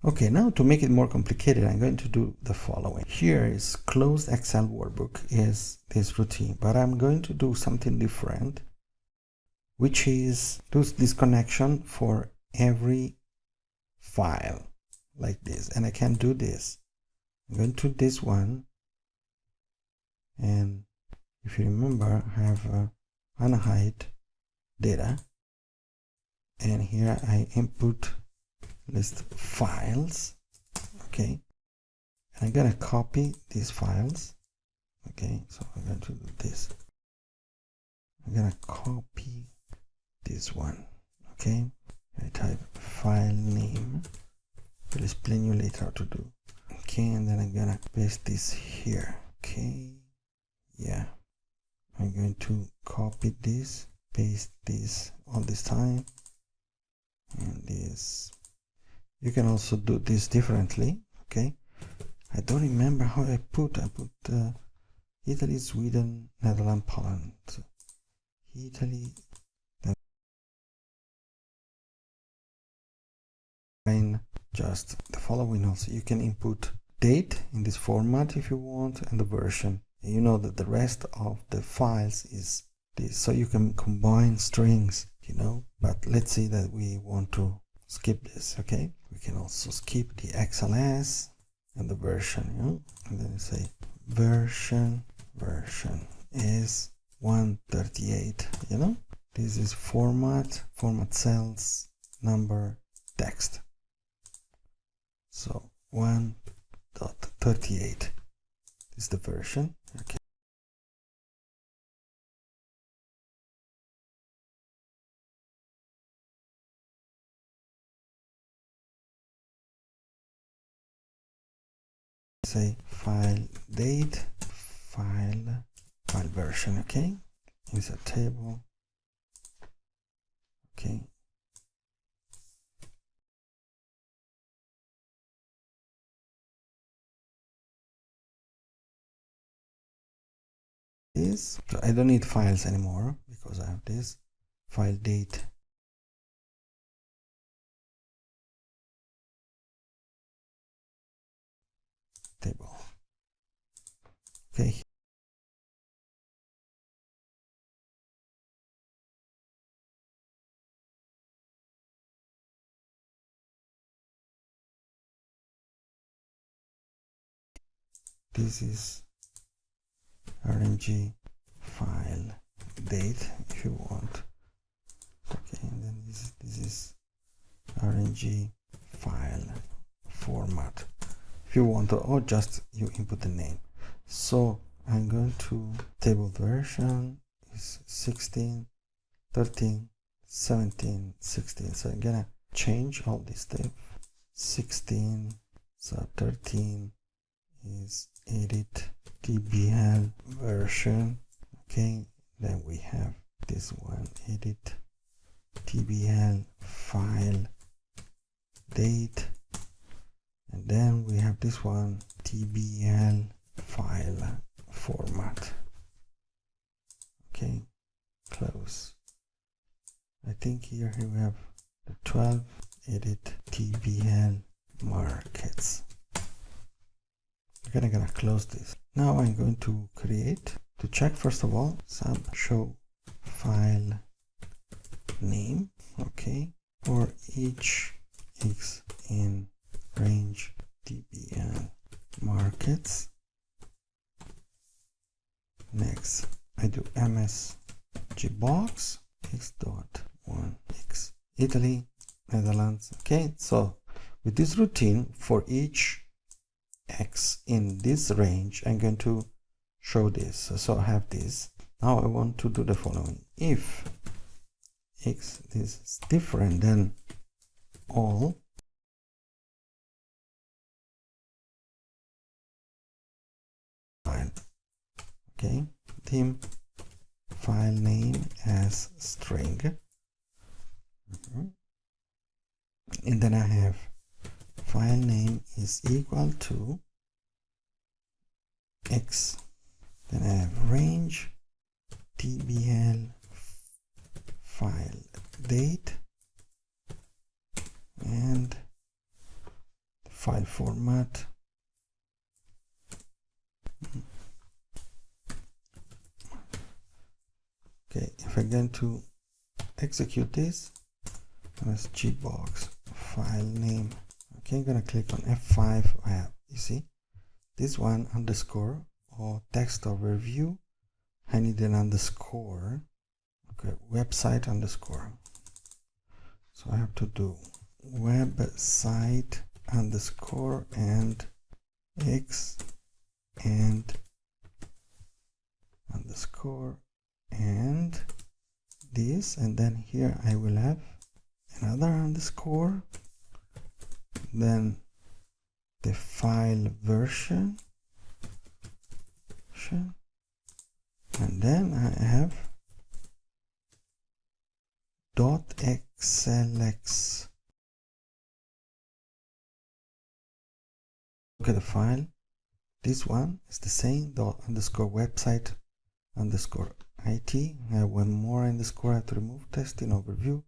Okay, now to make it more complicated, I'm going to do the following. Here is closed Excel workbook is this routine, but I'm going to do something different, which is do this connection for every file like this. And I can do this. I'm going to this one, and if you remember, I have unhide data, and here I input list files. Okay, and I'm gonna copy these files. Okay, so I'm going to do this. I'm gonna copy this one. Okay, I type file name. I'll explain you later how to do. Okay, and then I'm gonna paste this here. Okay, yeah, I'm going to copy this, paste this all this time, and this. You can also do this differently. Okay, I don't remember how I put Italy, Sweden, Netherlands, Poland. So Italy, then just the following. Also, you can input date in this format if you want, and the version. You know that the rest of the files is this, so you can combine strings, you know. But let's say that we want to skip this. Okay, we can also skip the XLS and the version, you know, and then say version is 138. You know, this is format cells, number, text. So 1.38 is the version. Okay, say file date, file version. Okay, insert table. Okay, this, so I don't need files anymore because I have this file date. Table. Okay. This is RNG file date if you want. Okay, and then this is RNG file format if you want, or just you input the name. So I'm going to table version is 16, 13, 17, 16. So I'm gonna change all this stuff. 16, so 13 is edit 𝗙𝗵𝗏 version. Okay, then we have this one, edit 𝗙𝗵𝗏 file date, and then we have this one, 𝗙𝗵𝗏 file format. Okay, close. I think here we have the 12, edit 𝗙𝗵𝗏 markets. I'm gonna close this. Now I'm going to create, to check first of all, some show file name. Okay, for each x in range 𝗙𝗵𝗏 markets. Next, I do msgbox x.1x Italy, Netherlands. Okay, so with this routine, for each x in this range, I'm going to show this. So I have this. Now I want to do the following. If x this is different than all, file. Okay, dim file name as string, and then I have file name is equal to x, then I have range 𝗙𝗵𝗏 file date, and file format. Okay, if I'm going to execute this, let's gbox file name. Okay, I'm gonna click on F5. I have, you see, this one underscore or text overview. I need an underscore. Okay, website underscore. So I have to do website underscore and x and underscore and this, and then here I will have another underscore, then the file version, and then I have .xlx. Look at the file. This one is the same, underscore website underscore it. I have one more underscore. I have to remove testing overview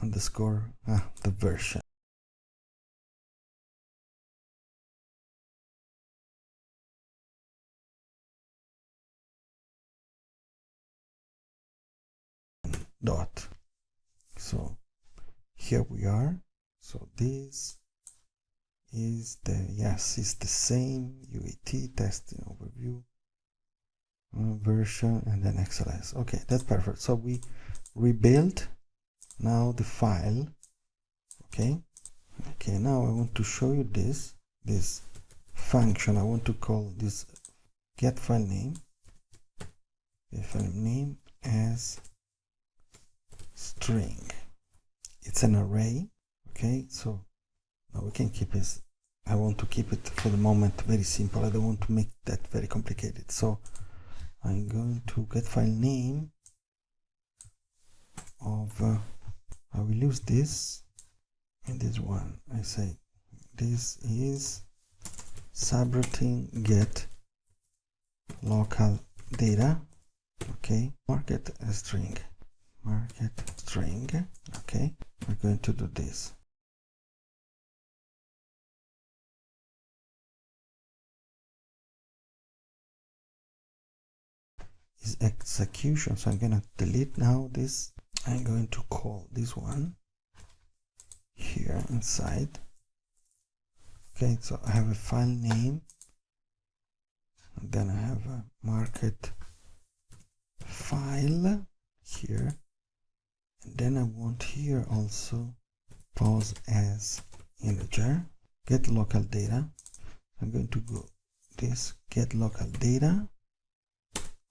underscore the version. Dot. So here we are. So this is the, yes, it's the same UAT testing overview version and then XLS. Okay, that's perfect. So we rebuild now the file. Okay, now I want to show you this function. I want to call this get file name as string. It's an array. Okay, so now we can keep it. I want to keep it for the moment very simple. I don't want to make that very complicated. So I'm going to get file name of I will use this in this one. I say this is subroutine get local data. Okay, market string. Okay, we're going to do this. Is execution, so I'm gonna delete now this. I'm going to call this one here inside. Okay, so I have a file name, and then I have a market file here, and then I want here also pause as integer, get local data. I'm going to go this get local data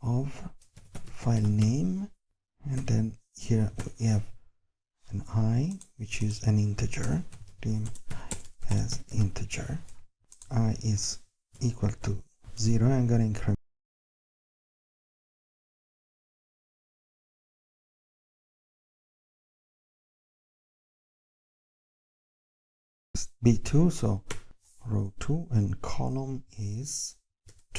of file name, and then here we have an I, which is an integer, as integer. I is equal to 0. I'm going to increment B2, so row 2, and column is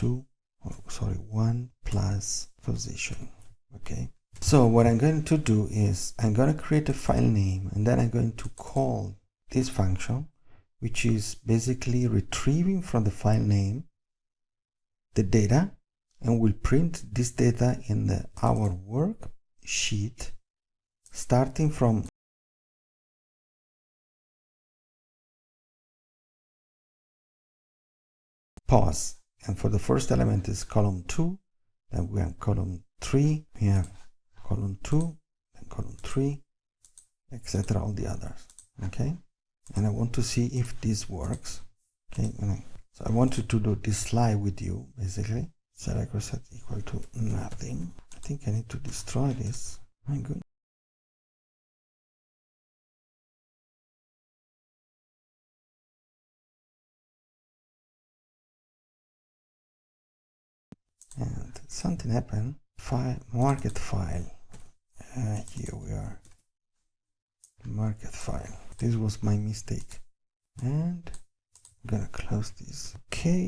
1 plus position. Okay, so what I'm going to do is I'm going to create a file name, and then I'm going to call this function, which is basically retrieving from the file name the data, and will print this data in our worksheet starting from pause. And for the first element is column 2, then we have column 3, we have column 2, then column 3, etc. all the others. Okay, and I want to see if this works. Okay, so I wanted to do this slide with you basically. Select reset equal to nothing. I think I need to destroy this. I'm good. And something happened. File market file. Here we are. Market file. This was my mistake. And I'm gonna close this. Okay.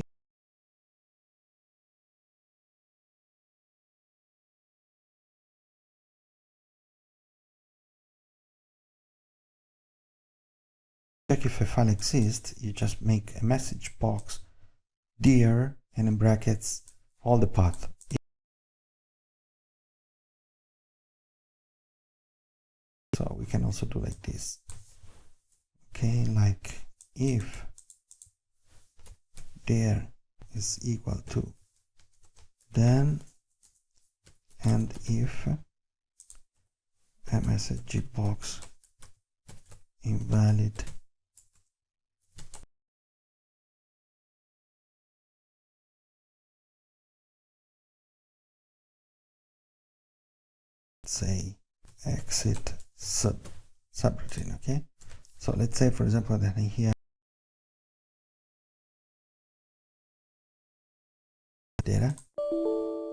check if a file exists, you just make a message box dir and in brackets all the path. So we can also do like this. Okay, like if dir is equal to then, and if a message box invalid say exit subroutine. Okay, so let's say for example that here data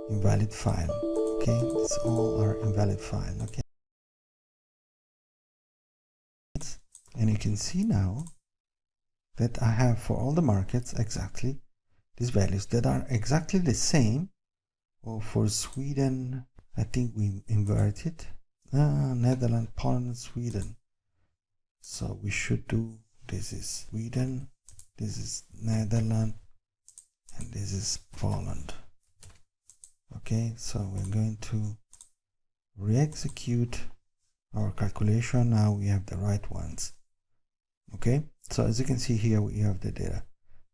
invalid file. Okay, it's all are invalid file. Okay, and you can see now that I have for all the markets exactly these values that are exactly the same. Or for Sweden, I think we inverted Netherlands, Poland, Sweden. So we should do, this is Sweden, this is Netherlands, and this is Poland. Okay, so we're going to re-execute our calculation. Now we have the right ones. Okay, so as you can see here, we have the data.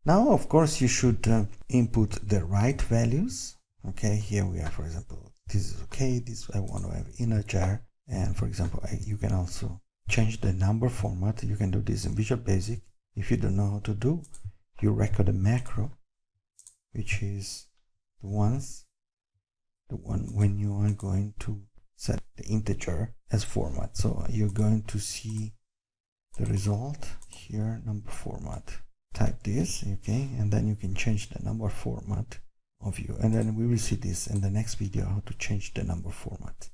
Now, of course, you should input the right values. Okay, here we have, for example, this is okay, this I want to have integer, and for example, you can also change the number format. You can do this in Visual Basic. If you don't know how to do, you record a macro, which is the one when you are going to set the integer as format. So you're going to see the result here, number format. Type this, okay, and then you can change the number format of you, and then we will see this in the next video, how to change the number format.